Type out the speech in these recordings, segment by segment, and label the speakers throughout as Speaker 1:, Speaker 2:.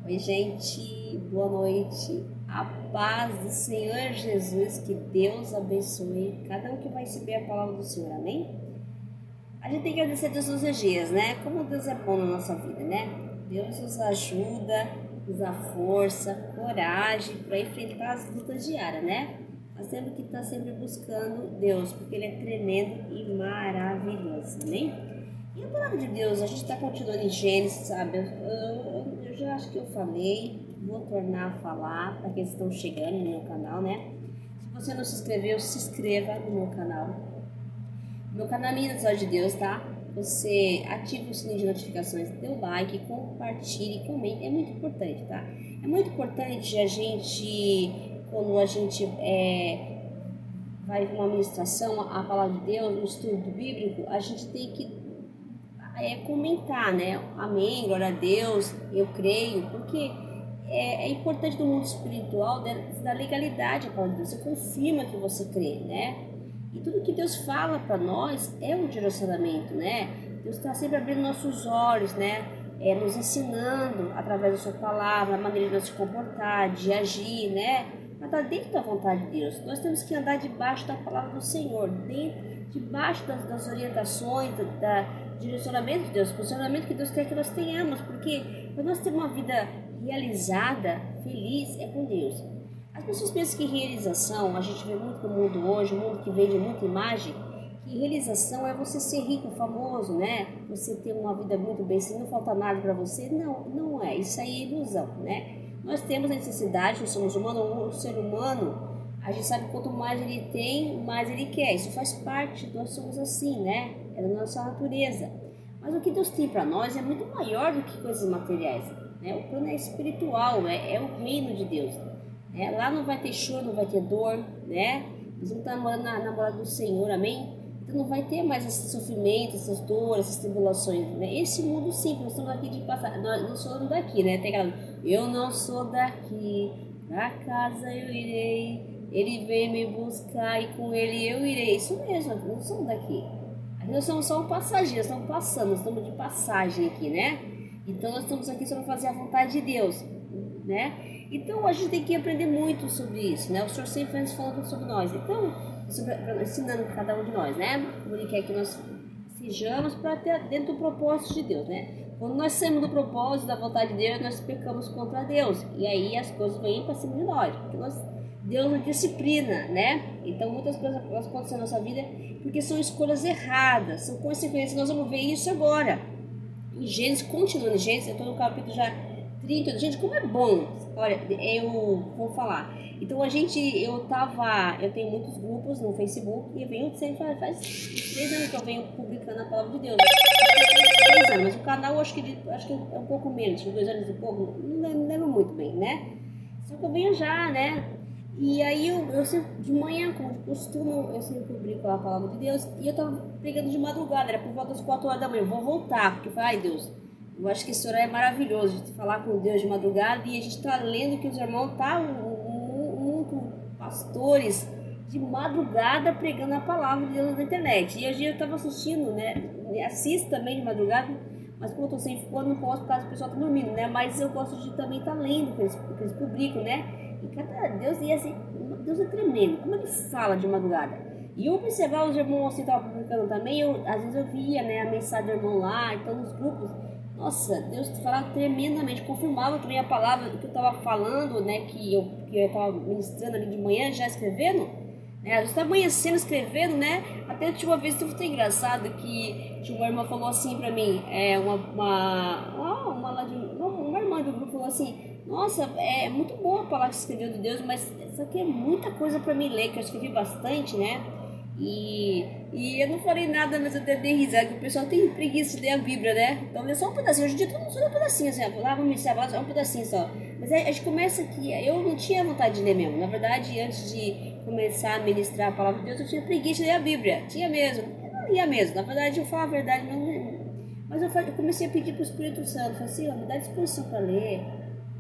Speaker 1: Oi, gente, boa noite. A paz do Senhor Jesus, que Deus abençoe cada um que vai receber a palavra do Senhor, amém? A gente tem que agradecer a Deus todos os dias, né? Como Deus é bom na nossa vida, né? Deus nos ajuda, nos dá força, coragem para enfrentar as lutas diárias, né? Nós temos que estar sempre buscando Deus, porque Ele é tremendo e maravilhoso, amém? E a palavra de Deus, a gente está continuando em Gênesis, sabe? Eu já acho que eu falei, vou tornar a falar para aqueles que estão chegando no meu canal, né? Se você não se inscreveu, se inscreva no meu canal. Meu canal é Meninas Olhos de Deus, tá? Você ative o sininho de notificações, dê o like, compartilhe, comente, é muito importante, tá? É muito importante a gente, quando a gente vai para uma ministração, a palavra de Deus, um estudo bíblico, a gente tem que comentar, né? Amém, glória a Deus, eu creio, porque é importante no mundo espiritual da legalidade a palavra de Deus. Você confirma que você crê, né? E tudo que Deus fala para nós é um direcionamento, né? Deus está sempre abrindo nossos olhos, né? Nos ensinando através da sua palavra, a maneira de nós se comportar, de agir, né? Para estar dentro da vontade de Deus. Nós temos que andar debaixo da palavra do Senhor, debaixo das orientações, direcionamento de Deus, posicionamento que Deus quer que nós tenhamos, porque para nós ter uma vida realizada, feliz, é com Deus. As pessoas pensam que realização, a gente vê muito no mundo hoje, um mundo que vende muita imagem, que realização é você ser rico, famoso, né? Você ter uma vida muito bem, se não falta nada para você. Não, não é. Isso aí é ilusão, né? Nós temos a necessidade, nós somos humanos, o ser humano, a gente sabe que quanto mais ele tem, mais ele quer. Isso faz parte, nós somos assim, né? É da nossa natureza. Mas o que Deus tem para nós é muito maior do que coisas materiais, né? O plano é espiritual, é o reino de Deus. Lá não vai ter choro, não vai ter dor, né? Nós vamos estar morando na morada do Senhor, amém? Então não vai ter mais esses sofrimentos, essas dores, essas tribulações, né? Esse mundo sim, nós estamos aqui de passar, nós não somos daqui, né? Tem aquela, eu não sou daqui, pra casa eu irei, ele vem me buscar e com ele eu irei. Isso mesmo, nós não somos daqui. Nós somos só um passageiro, estamos passando, nós estamos de passagem aqui, né? Então nós estamos aqui só para fazer a vontade de Deus, né? Então a gente tem que aprender muito sobre isso, né? O Senhor sempre vem falando sobre nós, então ensinando cada um de nós, né? Como Ele quer que nós sejamos para ter dentro do propósito de Deus, né? Quando nós saímos do propósito da vontade de Deus, nós pecamos contra Deus e aí as coisas vêm para cima de nós, porque Deus nos disciplina, né? Então muitas coisas acontecem na nossa vida porque são escolhas erradas, são consequências. Nós vamos ver isso agora. Em Gênesis, continuando em Gênesis, eu estou no capítulo já 30. Gente, como é bom. Olha, eu vou falar. Então eu tenho muitos grupos no Facebook e eu venho sempre, faz 3 anos que eu venho publicando a palavra de Deus. 3 anos, mas o canal acho que é um pouco menos, 2 anos e pouco, não lembro muito bem, né? Só que eu venho já, né? E aí eu sempre, de manhã, como de costume, eu sempre publico a palavra de Deus. E eu tava pregando de madrugada, era por volta das 4 horas da manhã. Eu vou voltar, porque eu falei, ai Deus, eu acho que esse horário é maravilhoso, de falar com Deus de madrugada. E a gente tá lendo que os irmãos muito pastores de madrugada pregando a palavra de Deus na internet. E hoje eu tava assistindo, né? Assisto também de madrugada, mas como eu tô sem fone, não posso, por causa do pessoal tá dormindo, né? Mas eu gosto de também estar lendo o que eles publicam, né? E cada Deus, e assim, Deus é tremendo, como ele fala de madrugada. E eu observava os irmãos assim, estavam publicando também, às vezes eu via, né, a mensagem do irmão lá, então nos grupos, nossa, Deus falava tremendamente, confirmava também a palavra que eu estava falando, né, que eu estava ministrando ali de manhã, já escrevendo, né, às vezes está amanhecendo, escrevendo, né, até tinha uma vez, foi engraçado, que tinha uma irmã falou assim pra mim, uma irmã do grupo falou assim, nossa, é muito boa a palavra que você escreveu de Deus, mas isso aqui é muita coisa para mim ler, que eu escrevi bastante, né? E eu não falei nada, mas eu até dei risada, que o pessoal tem preguiça de ler a Bíblia, né? Então lê só um pedacinho, hoje em dia todo mundo só lê um pedacinho, assim, lá vamos iniciar, só um pedacinho só. Mas a gente começa aqui, eu não tinha vontade de ler mesmo, na verdade, antes de começar a ministrar a palavra de Deus, eu tinha preguiça de ler a Bíblia, tinha mesmo, eu não lia mesmo, na verdade eu falo a verdade, mas eu comecei a pedir para o Espírito Santo, falei assim, me dá disposição para ler,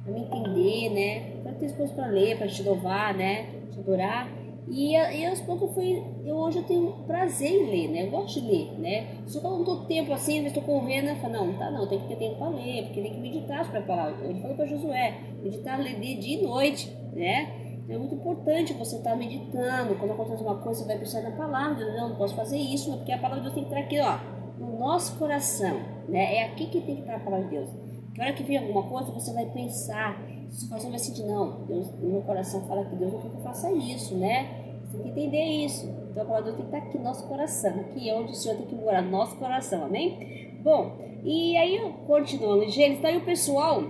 Speaker 1: para me entender, né? Para ter coisas para ler, para te louvar, né? Te adorar. E aos poucos hoje eu tenho prazer em ler, né? Eu gosto de ler, né? Só que eu não tô tempo assim, eu estou correndo, eu falo, não, tem que ter tempo para ler, porque tem que meditar sobre a palavra. Ele falou para Josué, meditar, ler de dia e noite, né? Então é muito importante você estar meditando. Quando acontece uma coisa, você vai pensar na palavra. Não posso fazer isso, porque a palavra de Deus tem que estar aqui, ó, no nosso coração, né? É aqui que tem que estar a palavra de Deus. Que hora que vem alguma coisa, você vai pensar, seu coração vai sentir, não, Deus, meu coração fala que Deus não quer que eu faça isso, né? Você tem que entender isso. Então a palavra de Deus tem que estar aqui no nosso coração, aqui é onde o Senhor tem que morar, no nosso coração, amém? Bom, e aí eu continuando em Gênesis, daí o pessoal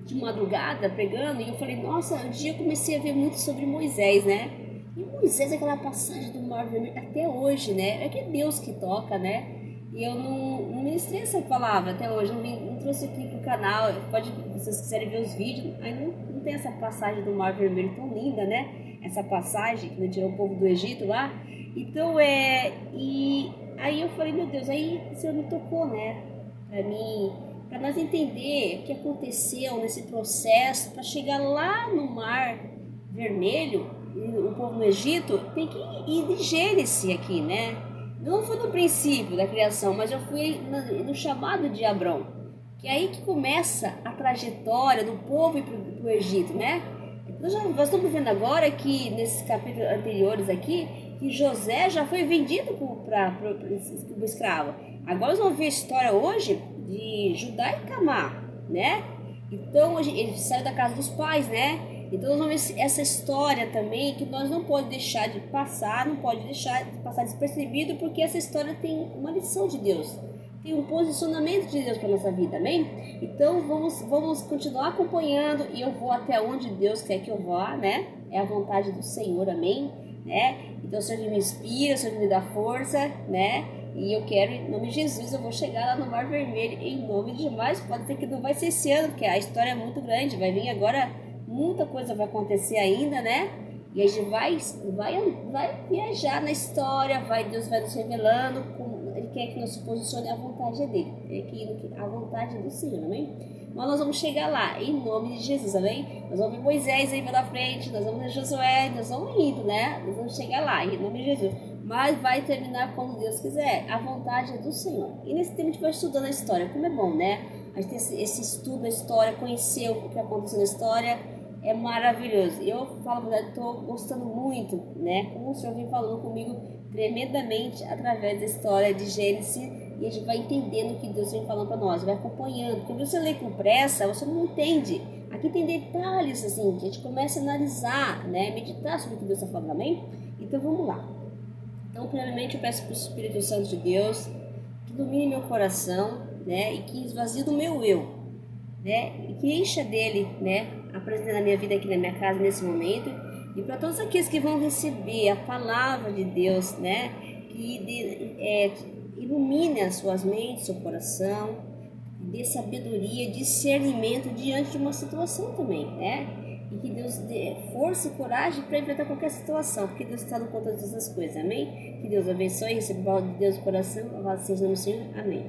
Speaker 1: de madrugada pregando, e eu falei, nossa, um dia eu comecei a ver muito sobre Moisés, né? E Moisés, aquela passagem do Mar Vermelho, até hoje, né? É que é Deus que toca, né? E eu não ministrei essa palavra até hoje, não trouxe aqui pro canal. Pode, se vocês quiserem ver os vídeos, aí não tem essa passagem do Mar Vermelho tão linda, né? Essa passagem que tirou o povo do Egito lá. Então, e aí eu falei, meu Deus, aí o Senhor me tocou, né? Pra mim, para nós entender o que aconteceu nesse processo, para chegar lá no Mar Vermelho, o povo no Egito tem que ir de Gênesis aqui, né? Não foi no princípio da criação, mas eu fui no chamado de Abrão, que é aí que começa a trajetória do povo ir para o Egito, né? Nós estamos vendo agora que nesses capítulos anteriores aqui, que José já foi vendido para o escravo. Agora nós vamos ver a história hoje de Judá e Tamar, né? Então ele saiu da casa dos pais, né? Então nós vamos ver essa história também, que nós não podemos deixar de passar, não pode deixar de passar despercebido, porque essa história tem uma lição de Deus, tem um posicionamento de Deus para nossa vida, amém? Então vamos continuar acompanhando, e eu vou até onde Deus quer que eu vá, né? É a vontade do Senhor, amém? Né? Então o Senhor me inspira, o Senhor me dá força, né? E eu quero, em nome de Jesus, eu vou chegar lá no Mar Vermelho, em nome de Jesus. Pode ser que não vai ser esse ano, porque a história é muito grande, vai vir agora, muita coisa vai acontecer ainda, né? E a gente vai viajar na história, Deus vai nos revelando, Ele quer que nós se posicione à vontade dele, à vontade do Senhor, amém? Mas nós vamos chegar lá, em nome de Jesus, amém? Nós vamos ver Moisés aí pela frente, nós vamos ver Josué, nós vamos indo, né? Nós vamos chegar lá, em nome de Jesus. Mas vai terminar quando Deus quiser, a vontade é do Senhor. E nesse tempo a gente vai estudando a história, como é bom, né? A gente tem esse estudo da história, conhecer o que aconteceu na história, é maravilhoso. Eu falo a verdade, estou gostando muito, né? Como o Senhor vem falando comigo tremendamente através da história de Gênesis, e a gente vai entendendo o que Deus vem falando para nós, vai acompanhando. Quando você lê com pressa, você não entende. Aqui tem detalhes assim, que a gente começa a analisar, né? Meditar sobre o que Deus está falando, amém? Então vamos lá. Então, primeiramente, eu peço para o Espírito Santo de Deus que domine meu coração, né? E que esvazie do meu eu, né? E que encha dele, né? A presença da minha vida aqui na minha casa nesse momento. E para todos aqueles que vão receber a palavra de Deus, né? Que ilumine as suas mentes, seu coração, dê sabedoria, discernimento diante de uma situação também, né? E que Deus dê força e coragem para enfrentar qualquer situação, porque Deus está no controle de todas as coisas, amém? Que Deus abençoe, receba a palavra de Deus no coração, louvado seja o nome do Senhor, amém.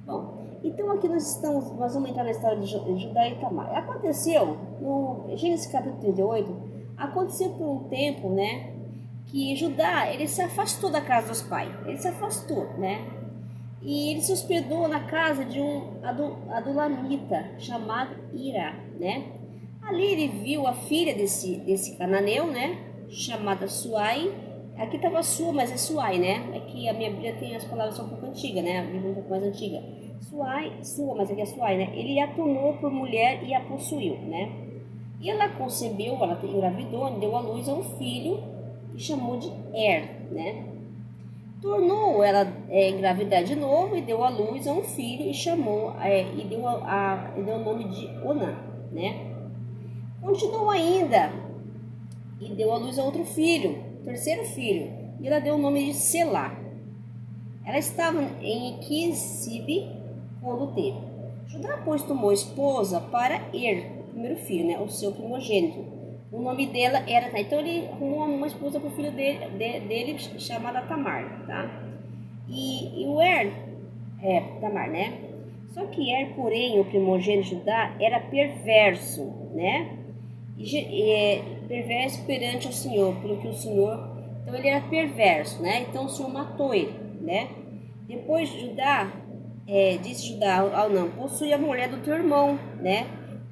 Speaker 1: Bom, então aqui nós vamos entrar na história de Judá e Tamar. Aconteceu, no Gênesis capítulo 38, aconteceu por um tempo, né, que Judá, ele se afastou da casa dos pais, ele se afastou, né, e ele se hospedou na casa de um adulamita chamado Ira, né. Ali ele viu a filha desse cananeu, né, chamada Suai. Aqui estava Sua, mas é Suai, né? É que a minha Bíblia tem as palavras são um pouco antigas, né? A Bíblia é um pouco mais antiga. Sua, mas aqui é Suai, né? Ele a tomou por mulher e a possuiu, né? E ela concebeu, ela engravidou, deu à luz a um filho e chamou de né? Tornou ela engravidar de novo e deu à luz a um filho e chamou, e deu o nome de Onã, né? Continuou ainda e deu à luz a outro filho, terceiro filho, e ela deu o nome de Selá. Ela estava em Equisibe quando teve. Judá, pois, tomou esposa para o primeiro filho, né, o seu primogênito. O nome dela era, então ele arrumou uma esposa para o filho dele chamada Tamar, tá? E o Tamar, né? Só que porém, o primogênito de Judá era perverso, né? perverso perante o Senhor, pelo que o Senhor... Então ele era perverso, né? Então o Senhor matou ele, né? Depois Judá, disse Judá ao não, possui a mulher do teu irmão, né?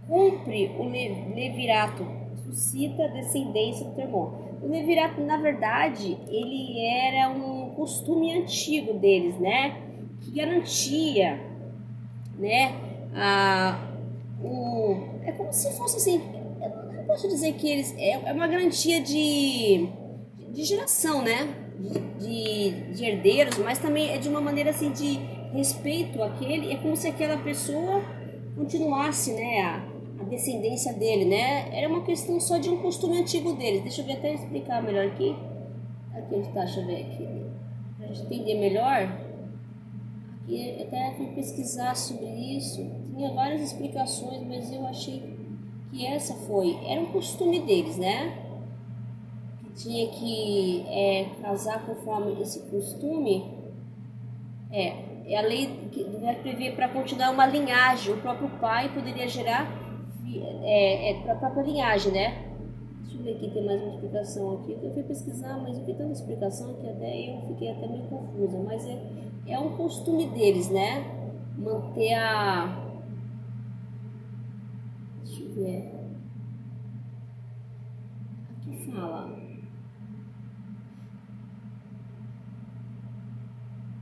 Speaker 1: Cumpre o levirato, suscita descendência do teu irmão. O levirato, na verdade, ele era um costume antigo deles, né? Que garantia, né? É como se fosse assim, eu não posso dizer que eles... É uma garantia de geração, né? De herdeiros, mas também é de uma maneira assim de respeito àquele, é como se aquela pessoa continuasse, né, a descendência dele, né? Era uma questão só de um costume antigo deles. Deixa eu ver, até explicar melhor aqui. Aqui onde está, deixa eu ver aqui, pra gente entender melhor. Aqui eu até fui pesquisar sobre isso, tinha várias explicações, mas eu achei que essa era um costume deles, né? Tinha que casar conforme esse costume. A lei que prevê para continuar uma linhagem. O próprio pai poderia gerar para a própria linhagem, né? Deixa eu ver aqui, tem mais uma explicação aqui. Eu fui pesquisar, mas eu vi tanta explicação que até eu fiquei até meio confusa. Mas é um costume deles, né? Manter a... Deixa eu ver. Aqui fala...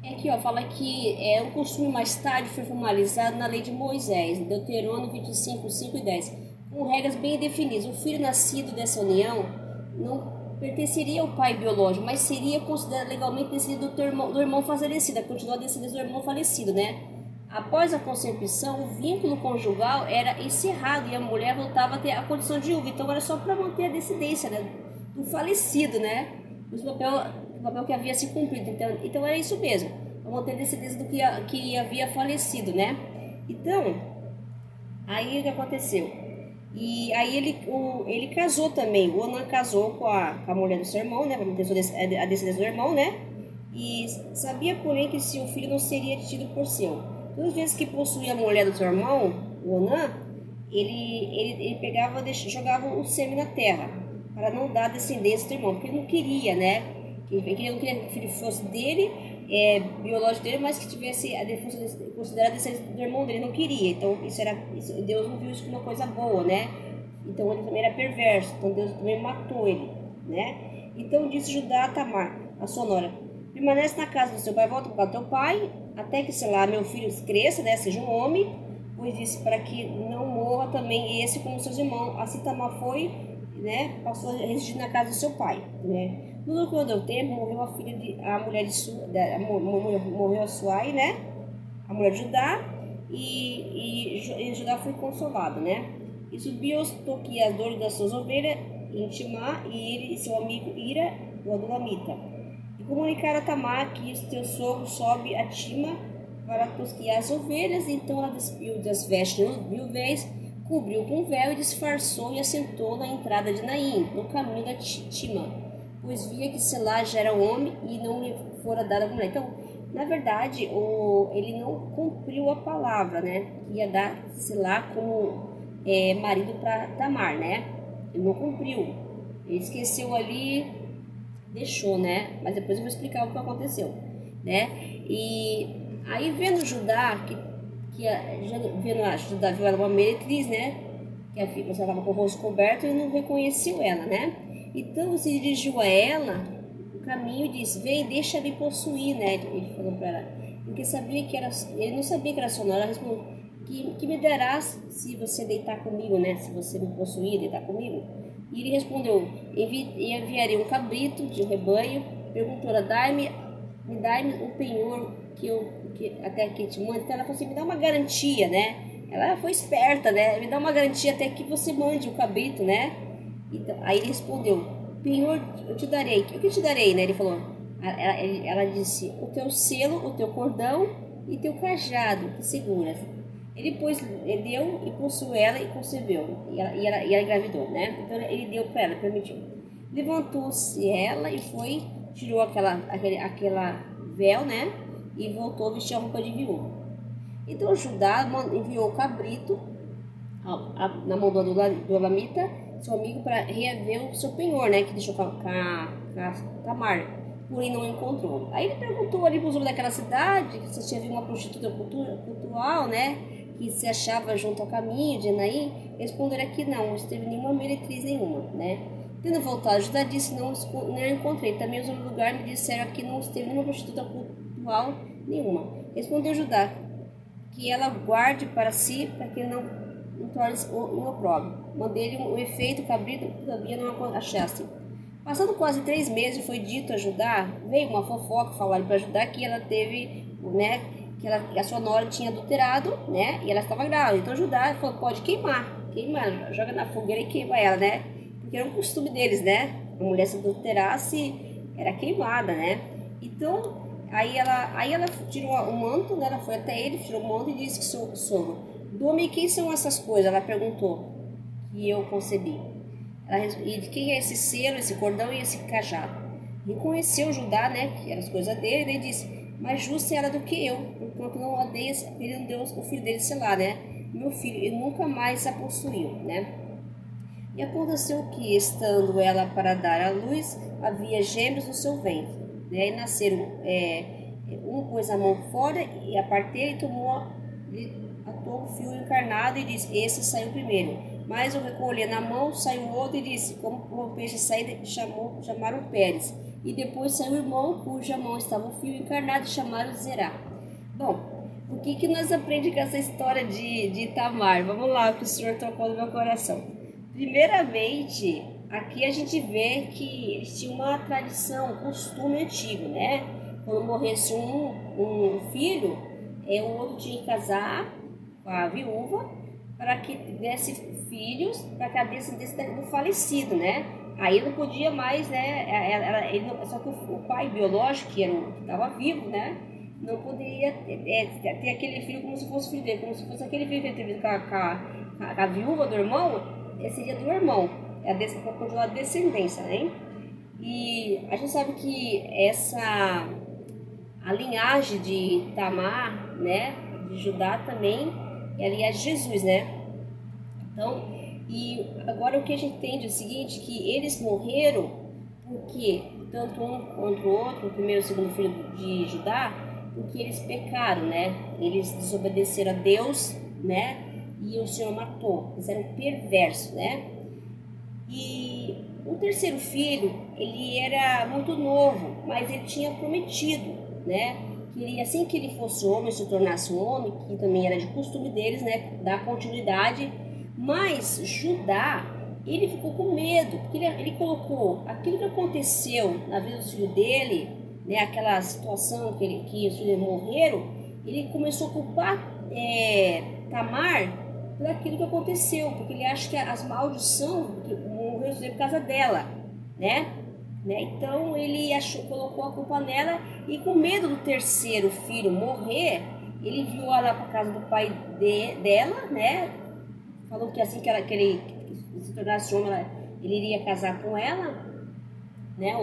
Speaker 1: Aqui, fala que um costume mais tarde foi formalizado na lei de Moisés, Deuteronômio 25, 5 e 10, com regras bem definidas. O filho nascido dessa união não pertenceria ao pai biológico, mas seria considerado legalmente descendente do irmão falecido, continuar descendente do irmão falecido, né? Após a concepção, o vínculo conjugal era encerrado e a mulher voltava a ter a condição de viúva. Então era só para manter a descendência, né, do falecido, né? O papel que havia se cumprido. Então era isso mesmo, para manter a descendência do que havia falecido, né? Então, aí o que aconteceu? E aí ele casou também. O Onã casou com a mulher do seu irmão, né? Para manter a descendência do irmão, né? E sabia, porém, que seu filho não seria tido por seu. Todas as vezes que possuía a mulher do seu irmão, o Onã, ele pegava, jogava o sêmen na terra, para não dar descendência do irmão, porque ele não queria, né? Ele não queria que o filho fosse dele, biológico dele, mas que tivesse fosse considerado descendência do irmão dele, não queria. Então Deus não viu isso como uma coisa boa, né? Então ele também era perverso, então Deus também matou ele, né? Então disse Judá a Tamar, a sua nora: permanece na casa do seu pai, volta para o teu pai, até que, sei lá, meu filho cresça, né, seja um homem, pois disse, para que não morra também esse como seus irmãos. Assim Tamar foi, né, passou a residir na casa do seu pai, né? No decorrer do tempo, morreu morreu a Suai, né, a mulher de Judá, e Judá foi consolado, né? E subiu aos toqueadores das suas ovelhas em Timá, e ele e seu amigo Ira, o Adulamita, e comunicaram a Tamar que o teu sogro sobe a Timá para tosquear as ovelhas. Então ela despiu das vestes viúveis, cobriu com véu e disfarçou e assentou na entrada de Naim, no caminho da Timá, pois via que Selá já era homem e não lhe fora dada a mulher. Então, na verdade, ele não cumpriu a palavra, né? Que ia dar Selá como marido para Tamar, né? Ele não cumpriu. Ele esqueceu ali, deixou, né? Mas depois eu vou explicar o que aconteceu, né? E aí vendo Judá, Judá viu ela uma meretriz, né? Que a filha estava com o rosto coberto e não reconheceu ela, né? Então se dirigiu a ela o caminho e disse: vem, deixa-me possuir, né? Ele falou para ela, porque ele não sabia que era sua nora. Ela respondeu: que me darás se você deitar comigo, né? Se você me possuir, deitar comigo. E ele respondeu: enviarei um cabrito de rebanho. Perguntou ela: me dá-me um penhor até que te mande. Então ela falou assim: me dá uma garantia, né? Ela foi esperta, né? Me dá uma garantia até que você mande o cabrito, né? Então, aí ele respondeu: penhor eu te darei. O que eu te darei, né? Ele falou. Ela disse: o teu selo, o teu cordão e teu cajado que seguras. Ele deu e possuiu ela e concebeu. E ela engravidou, né? Então ele deu para ela, permitiu. Levantou-se ela e foi, tirou aquela véu, né? E voltou a vestir a roupa de viúva. Então Judá enviou o cabrito na mão do Adulamita, seu amigo para reaver o seu penhor, né, que deixou com a Tamar, porém não encontrou. Aí ele perguntou ali para os homens daquela cidade se tinha visto uma prostituta cultural, né, que se achava junto ao caminho de Enaim. Responderam que não esteve nenhuma meretriz nenhuma, né. Tendo voltado, Judá disse, não encontrei. Também os homens do lugar me disseram que não esteve nenhuma prostituta cultural nenhuma. Respondeu Judá, que ela guarde para si, para que não torne o opróbrio. Mandei-lhe um efeito cabrito, todavia não achasse. Passando quase 3 meses, foi dito a Judá, veio uma fofoca, falaram para Judá que ela teve, né, que a sua nora tinha adulterado, né, e ela estava grávida. Então Judá falou, pode queimar, joga na fogueira e queima ela, né, porque era um costume deles, né, a mulher se adulterasse, era queimada, né. Então, aí ela tirou o manto, né, ela foi até ele, tirou o manto e disse que sogro, dome, quem são essas coisas? Ela perguntou, que eu concebi. E de quem é esse selo, esse cordão e esse cajado? Reconheceu Judá, né, que eram as coisas dele, e disse, mais justa era do que eu, porquanto não odeia, ele não deu o filho dele selar, né, meu filho, e nunca mais a possuiu, né. E aconteceu que, estando ela para dar à luz, havia gêmeos no seu ventre, né, e nasceram, um pôs a mão fora, e a parteira e atou o fio encarnado e disse, esse saiu primeiro. Mas o recolher na mão, saiu outro e disse, como o peixe saiu, chamaram Pérez. E depois saiu o irmão, cuja mão estava o fio encarnado, e chamaram Zerá. Bom, o que nós aprendemos com essa história de Itamar? Vamos lá, o que o Senhor tocou no meu coração. Primeiramente, aqui a gente vê que eles tinham uma tradição, um costume antigo, né? Quando morresse um filho, o outro tinha que casar com a viúva, para que desse filhos para a descendência do falecido, né? Aí não podia mais, né? Só que o pai biológico, que estava vivo, né? Não poderia ter aquele filho como se fosse filho dele, como se fosse aquele filho que ele teve com a viúva do irmão, seria do irmão, para continuar a descendência, né? E a gente sabe que a linhagem de Tamar, né? De Judá também, aliás, Jesus, né? Então, e agora o que a gente entende é o seguinte, que eles morreram porque, tanto um contra o outro, o primeiro e o segundo filho de Judá, porque eles pecaram, né? Eles desobedeceram a Deus, né? E o Senhor matou, eles eram perversos, né? E o terceiro filho, ele era muito novo, mas ele tinha prometido, né? Que assim que ele fosse homem, se tornasse um homem, que também era de costume deles, né, dar continuidade, mas Judá, ele ficou com medo, porque ele colocou aquilo que aconteceu na vida do filho dele, né, aquela situação que os filhos morreram, ele começou a culpar Tamar por aquilo que aconteceu, porque ele acha que as maldições morreram por causa dela, né? Então ele colocou a culpa nela e com medo do terceiro filho morrer, ele enviou ela para casa do pai dela, né? Falou que assim que ele se tornasse homem, ele iria casar com ela, né?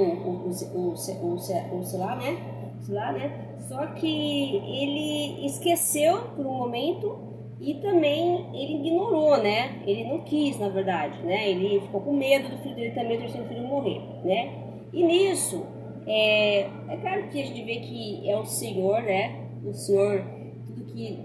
Speaker 1: Sei lá, né? Só que ele esqueceu por um momento e também ele ignorou, né? Ele não quis, na verdade, né? Ele ficou com medo do filho dele também, do terceiro filho morrer, né? E nisso, é claro que a gente vê que é o Senhor, né? O Senhor, tudo que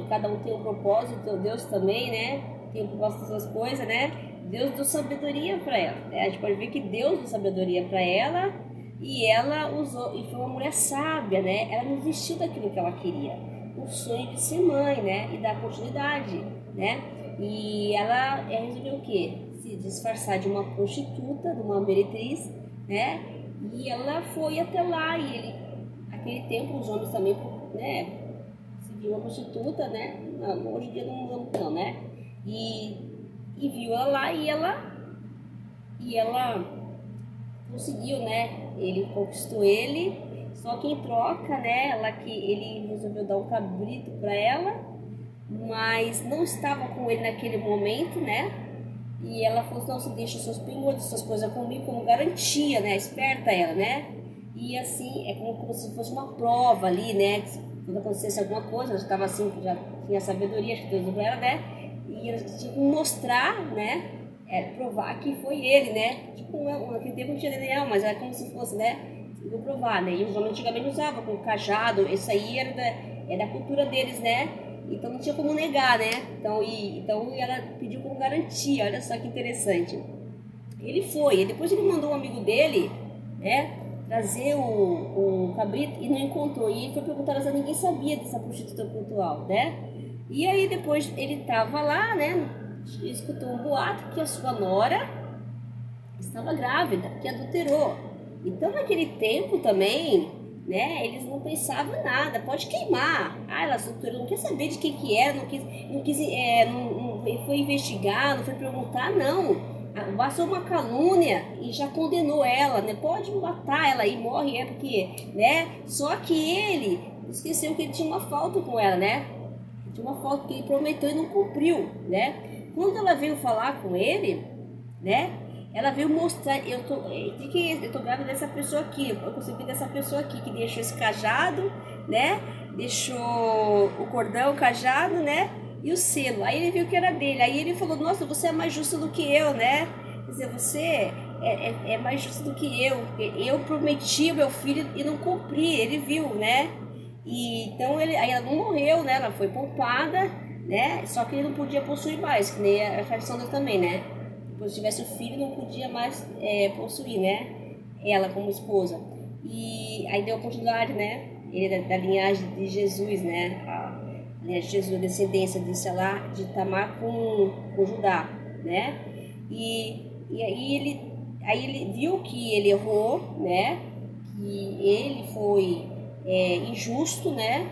Speaker 1: cada um tem um propósito, então Deus também, né? Tem um propósito das coisas, né? Deus deu sabedoria para ela. Né? A gente pode ver que Deus deu sabedoria para ela e ela usou, e foi uma mulher sábia, né? Ela não desistiu daquilo que ela queria, o sonho de ser mãe, né? E dar continuidade, né? E ela resolveu o quê? Se disfarçar de uma prostituta, de uma meretriz, né? E ela foi até lá e naquele tempo os homens também, né? Se viu uma prostituta, né? Não, hoje em dia não, né? E viu ela lá e ela conseguiu, né? Ele conquistou ele, só que em troca, né? Ele resolveu dar um cabrito para ela, mas não estava com ele naquele momento, né? E ela falou, não, você deixa seus penhores, suas coisas comigo como garantia, né? Esperta ela, né? E assim, é como se fosse uma prova ali, né? Quando acontecesse alguma coisa, ela já estava assim, já tinha sabedoria, acho que Deus deu para ela, né? E ela tinha que mostrar, né? provar que foi ele, né? Tipo, naquele tempo não tinha DNA, mas era como se fosse, né? Vou provar, né? E os homens antigamente usavam com cajado, isso aí era da cultura deles, né? Então não tinha como negar, né? Então ela pediu como garantia, olha só que interessante. Ele foi, e depois ele mandou um amigo dele, né? Trazer o cabrito e não encontrou. E ele foi perguntar, mas ninguém sabia dessa prostituta cultural, né? E aí depois ele tava lá, né? Escutou um boato que a sua nora estava grávida, que adulterou. Então naquele tempo também, né? Eles não pensavam em nada, pode queimar. Ah, ela adulterou, não quer saber de quem que era, não foi investigar, não foi perguntar, não. Bastou uma calúnia e já condenou ela, né? Pode matar ela e morre, porque, né? Só que ele esqueceu que ele tinha uma falta com ela, né? Tinha uma falta que ele prometeu e não cumpriu, né? Quando ela veio falar com ele, né? Ela veio mostrar, eu tô grávida dessa pessoa aqui, eu concebi dessa pessoa aqui que deixou esse cajado, né? Deixou o cordão, o cajado, né? E o selo. Aí ele viu que era dele. Aí ele falou, nossa, você é mais justo do que eu, né? Quer dizer, você é mais justo do que eu. Eu prometi ao meu filho e não cumpri. Ele viu, né? E então aí ela não morreu, né? Ela foi poupada, né? Só que ele não podia possuir mais, que nem a tradição também, né? Depois se tivesse o filho, não podia mais possuir, né? Ela como esposa. E aí deu continuidade, né? Ele da linhagem de Jesus, né? Jesus, a descendência de Selá, de Tamar com Judá, né? E aí ele viu que ele errou, né? Que ele foi injusto, né?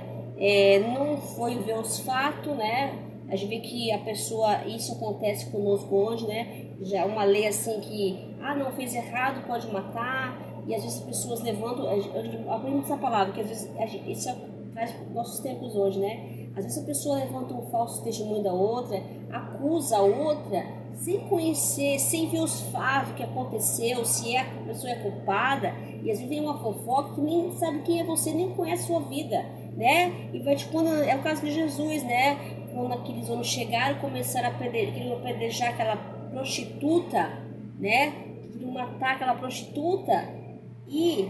Speaker 1: Não foi ver os fatos, né? A gente vê que a pessoa, isso acontece conosco hoje, né? Já é uma lei assim que, não fez errado, pode matar. E às vezes as pessoas levantam, eu aprendi essa palavra, que às vezes isso traz nossos tempos hoje, né? Às vezes a pessoa levanta um falso testemunho da outra, acusa a outra, sem conhecer, sem ver os fatos que aconteceu, se a pessoa é culpada, e às vezes vem uma fofoca que nem sabe quem é você, nem conhece a sua vida, né? E vai quando é o caso de Jesus, né? Quando aqueles homens chegaram, começaram a queriam apedrejar aquela prostituta, né? Queriam matar aquela prostituta e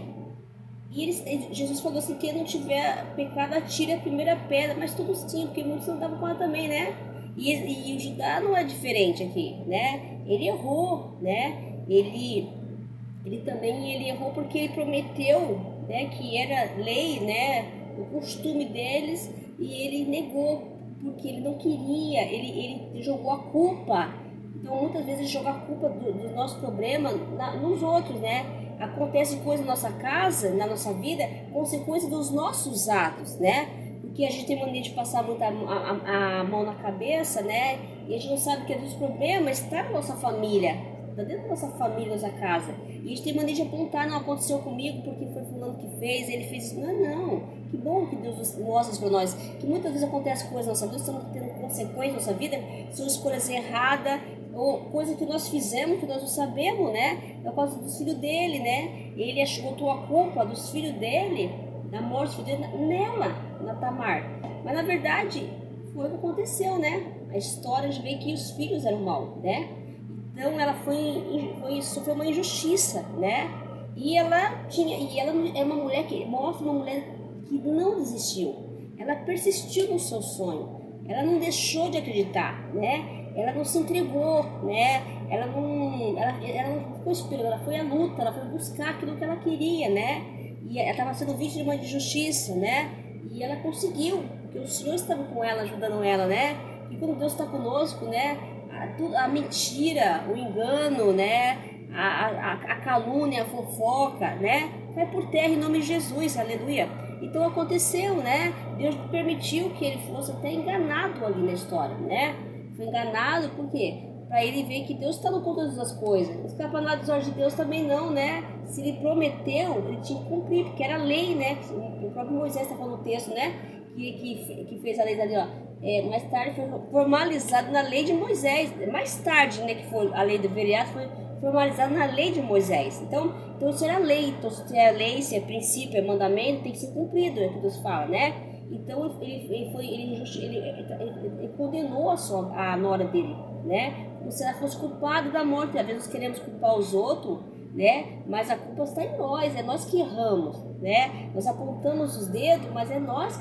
Speaker 1: Jesus falou assim, quem não tiver pecado atire a primeira pedra, mas todos tinham, porque muitos não estavam com ela também, né? E o Judá não é diferente aqui, né? Ele errou, né? Ele errou porque ele prometeu, né, que era lei, né, o costume deles, e ele negou, porque ele não queria, ele jogou a culpa. Então muitas vezes joga a culpa do nosso problema nos outros, né? Acontece coisa na nossa casa, na nossa vida, consequência dos nossos atos, né? Porque a gente tem mania de passar muito a mão na cabeça, né? E a gente não sabe que os problemas estão na nossa família, está dentro da nossa família, nossa casa. E a gente tem mania de apontar, não aconteceu comigo porque foi fulano que fez, ele fez isso. Não. Que bom que Deus mostra para nós que muitas vezes acontece coisas na nossa vida, estamos tendo consequências na nossa vida, são escolhas erradas, ou coisa que nós fizemos que nós não sabemos, né? É por causa dos filhos dele, né? Ele botou a culpa dos filhos dele, na morte dos filhos dele, nela, na Tamar. Mas na verdade foi o que aconteceu, né? A história de ver que os filhos eram mal, né? Então ela sofreu uma injustiça, né? E ela é uma mulher que mostra uma mulher que não desistiu. Ela persistiu no seu sonho. Ela não deixou de acreditar, né? Ela não se entregou, né? Ela não ficou esperando, ela foi à luta, ela foi buscar aquilo que ela queria, né? E ela estava sendo vítima de injustiça, né? E ela conseguiu, porque o Senhor estava com ela, ajudando ela, né? E quando Deus está conosco, né? A mentira, o engano, né? A calúnia, a fofoca, né? Cai por terra em nome de Jesus, aleluia. Então aconteceu, né? Deus permitiu que ele fosse até enganado ali na história, né? Foi enganado por quê? Para ele ver que Deus está no controle das coisas. Não escapa nada dos olhos de Deus também não, né? Se ele prometeu, ele tinha que cumprir, porque era lei, né? O próprio Moisés está falando no texto, né? Que fez a lei ali, ó. Mais tarde foi formalizado na lei de Moisés. Mais tarde, né, que foi a lei do vereado, foi formalizado na lei de Moisés. Então isso era lei. Então se é lei, se é princípio, é mandamento, tem que ser cumprido, é o que Deus fala, né? Então ele condenou a nora dele, né? se ela fosse culpada da morte. Às vezes nós queremos culpar os outros, né? Mas a culpa está em nós, é nós que erramos, né? Nós apontamos os dedos, mas é nós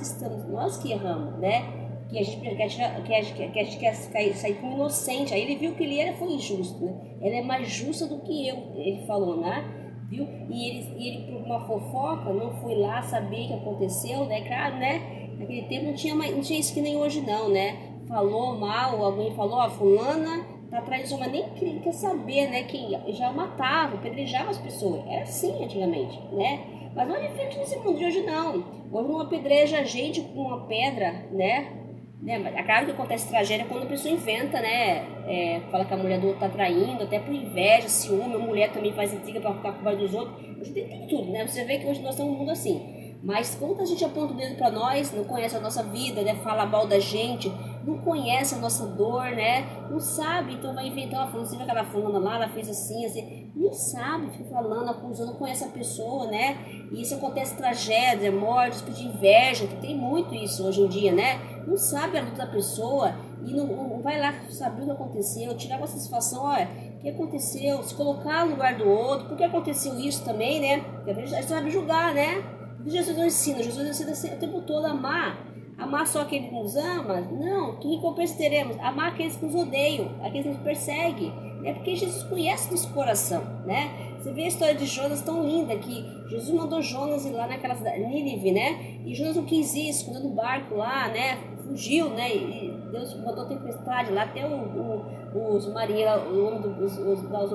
Speaker 1: que erramos, né? Que a gente quer sair como inocente. Aí ele viu que ele foi injusto, né? Ela é mais justa do que eu, ele falou, né? Viu? E ele por uma fofoca, não foi lá saber o que aconteceu, né? Claro, né? Naquele tempo não tinha isso que nem hoje não, né? Falou mal, alguém falou, ó, fulana tá atrás de uma, nem quer saber, né? Quem já matava, apedrejava as pessoas. Era assim antigamente, né? Mas não é diferente nesse mundo de hoje não. Hoje não apedreja a gente com uma pedra, né? Mas é claro que acontece tragédia quando a pessoa inventa, né? Fala que a mulher do outro tá traindo, até por inveja, ciúme, a mulher também faz intriga pra ficar com o pai dos outros. Hoje tem tudo, né? Você vê que hoje nós estamos num mundo assim. Mas quando a gente aponta o dedo pra nós, não conhece a nossa vida, né? Fala mal da gente, não conhece a nossa dor, né? Não sabe, então vai inventar uma fulana, você viu aquela fulana lá, ela fez assim, não sabe, fica falando, acusando, não conhece a pessoa, né? E isso acontece tragédia, morte, de inveja, que tem muito isso hoje em dia, né? Não sabe a luta da pessoa e não vai lá saber o que aconteceu, tirar uma satisfação, olha, o que aconteceu, se colocar no lugar do outro, por que aconteceu isso também, né? Porque a gente sabe julgar, né? Porque Jesus não ensina, Jesus ensina o tempo todo a amar só quem nos ama, não, que recompensa teremos? Amar aqueles que nos odeiam, aqueles que nos perseguem, né? Porque Jesus conhece nosso coração, né? Você vê a história de Jonas tão linda, que Jesus mandou Jonas ir lá naquela cidade, Nínive, né? E Jonas não quis ir, escondendo o barco lá, né? Fugiu, né? E Deus mandou tempestade lá, até os marinheiros,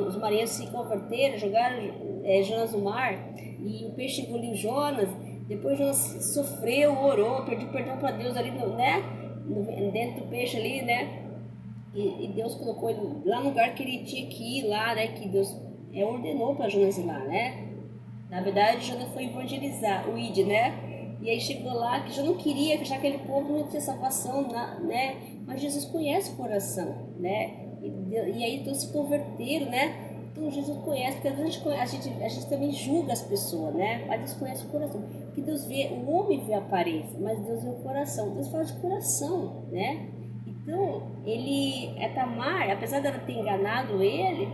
Speaker 1: os marinheiros se converteram, jogaram Jonas no mar, e o peixe engoliu Jonas. Depois Jonas sofreu, orou, pediu perdão para Deus ali, né? Dentro do peixe ali, né? E Deus colocou ele lá no lugar que ele tinha que ir lá, né? Que Deus ordenou para Jonas ir lá, né? Na verdade, Jonas foi evangelizar o Ide, né? E aí chegou lá que já não queria, que já aquele povo não tinha salvação, né? Mas Jesus conhece o coração, né? E aí todos se converteram, né? Então Jesus conhece, porque às vezes a gente também julga as pessoas, né? Mas Deus conhece o coração. Porque Deus vê, o homem vê a aparência, mas Deus vê o coração. Deus fala de coração, né? Então, a Tamar, apesar dela ter enganado ele,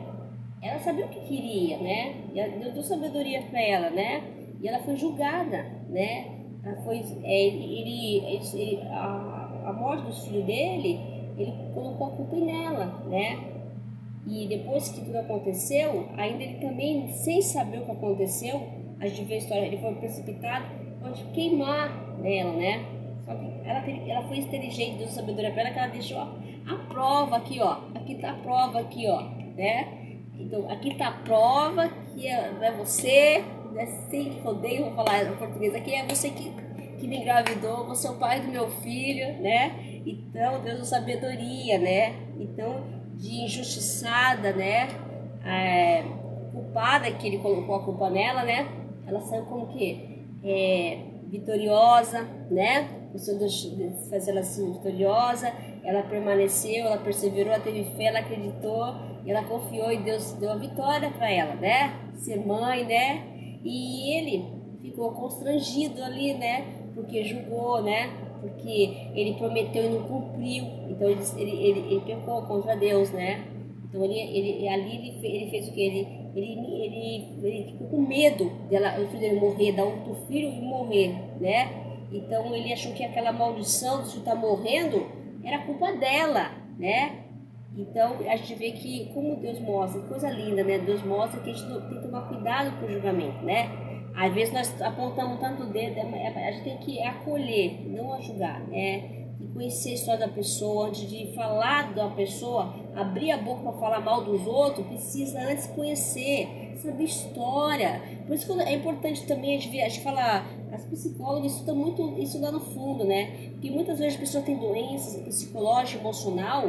Speaker 1: ela sabia o que queria, né? E Deus deu sabedoria para ela, né? E ela foi julgada, né? Ela foi, a morte dos filhos dele, ele colocou a culpa nela, né? E depois que tudo aconteceu, ainda ele também, sem saber o que aconteceu, a gente vê a história, ele foi precipitado, pode queimar nela, né? Só que ela foi inteligente, deu sabedoria para ela, que ela deixou a prova aqui, ó. Aqui tá a prova aqui, ó, né? Então, aqui tá a prova que é você, né? Sem rodeio, vou falar em português aqui, é você que me engravidou, você é o pai do meu filho, né? Então, Deus deu sabedoria, né? Então, de injustiçada, né? Culpada, que ele colocou a culpa nela, né? Ela saiu como que? Vitoriosa, né? O Senhor fazer ela assim vitoriosa, ela permaneceu, ela perseverou, ela teve fé, ela acreditou, e ela confiou e Deus deu a vitória para ela, né? Ser mãe, né? E ele ficou constrangido ali, né? Porque julgou, né? Porque ele prometeu e não cumpriu, então ele pecou contra Deus, né? Então ele fez o que? Ele ficou com medo o filho dele morrer, dar outro filho e morrer, né? Então ele achou que aquela maldição de estar morrendo era culpa dela, né? Então a gente vê que como Deus mostra, coisa linda, né? Deus mostra que a gente tem que tomar cuidado com o julgamento, né? Às vezes nós apontamos tanto o dedo, a gente tem que acolher, não a julgar, né? E conhecer a história da pessoa, antes de falar da pessoa, abrir a boca para falar mal dos outros, precisa antes conhecer, saber história. Por isso que é importante também a gente fala, as psicólogas estudam muito isso lá no fundo, né? Porque muitas vezes as pessoas têm doenças psicológicas, emocional,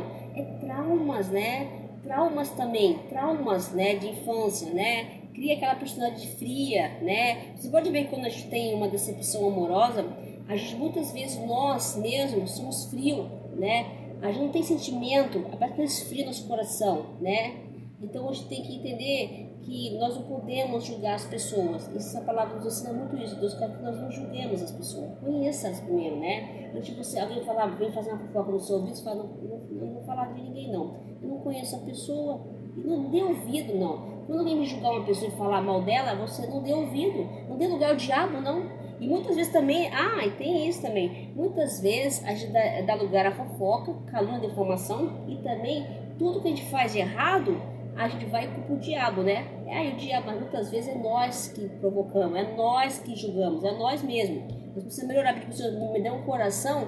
Speaker 1: traumas, né? Traumas, né, de infância, né? Cria aquela personalidade fria, né? Você pode ver que quando a gente tem uma decepção amorosa, a gente muitas vezes nós mesmos somos frios, né? A gente não tem sentimento, apenas frio no nosso coração, né? Então a gente tem que entender que nós não podemos julgar as pessoas. Essa palavra nos ensina muito isso. Deus quer que nós não julguemos as pessoas. Conheça-as primeiro, né? Antes de você, alguém falar, vem fazer uma fofoca no seu ouvido, você fala, não vou falar de ninguém não. Eu não conheço a pessoa. E não dê ouvido, não. Quando alguém me julgar uma pessoa e falar mal dela, você não dê ouvido. Não dê lugar ao diabo, não. E muitas vezes também, e tem isso também. Muitas vezes a gente dá lugar à fofoca, calúnia, deformação e também tudo que a gente faz de errado, a gente vai culpar o diabo, né? O diabo, mas muitas vezes é nós que provocamos, é nós que julgamos, é nós mesmos. Nós precisamos melhorar, porque você me dá um coração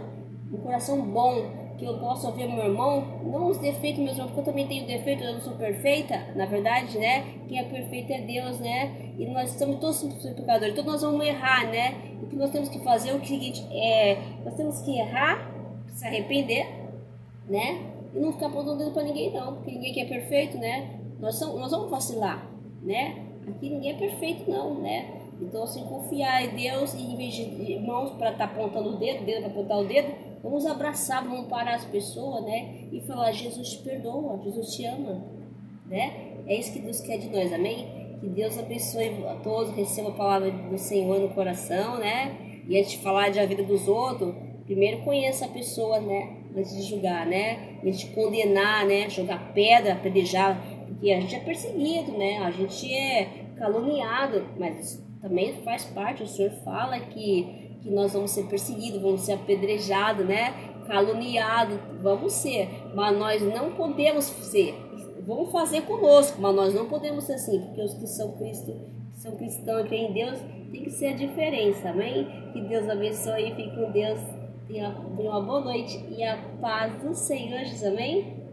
Speaker 1: bom, que eu possa ouvir meu irmão, não os defeitos meus irmãos, porque eu também tenho defeito, eu não sou perfeita, na verdade, né? Quem é perfeito é Deus, né? E nós estamos todos pecadores, então nós vamos errar, né? O que nós temos que fazer é o seguinte, nós temos que errar, se arrepender, né? E não ficar apontando dedo para ninguém não, porque ninguém aqui é perfeito, né? Nós vamos vacilar, né? Aqui ninguém é perfeito não, né? Então assim, confiar em Deus e em vez de irmãos para estar apontando o dedo para apontar o dedo, vamos abraçar, vamos parar as pessoas, né? E falar, Jesus te perdoa, Jesus te ama, né? É isso que Deus quer de nós, amém? Que Deus abençoe a todos, receba a palavra do Senhor no coração, né? E antes de falar da vida dos outros, primeiro conheça a pessoa, né? Antes de julgar, né? Antes de condenar, né? Jogar pedra, apedrejar, porque a gente é perseguido, né? A gente é caluniado, mas isso também faz parte. O Senhor fala que nós vamos ser perseguidos, vamos ser apedrejados, né? Caluniados, vamos ser, mas nós não podemos ser. Vamos fazer conosco, mas nós não podemos ser assim, porque os que são cristãos e creem em Deus, tem que ser a diferença, amém? Que Deus abençoe e fique com Deus. Tenha uma boa noite e a paz do Senhor Jesus, amém?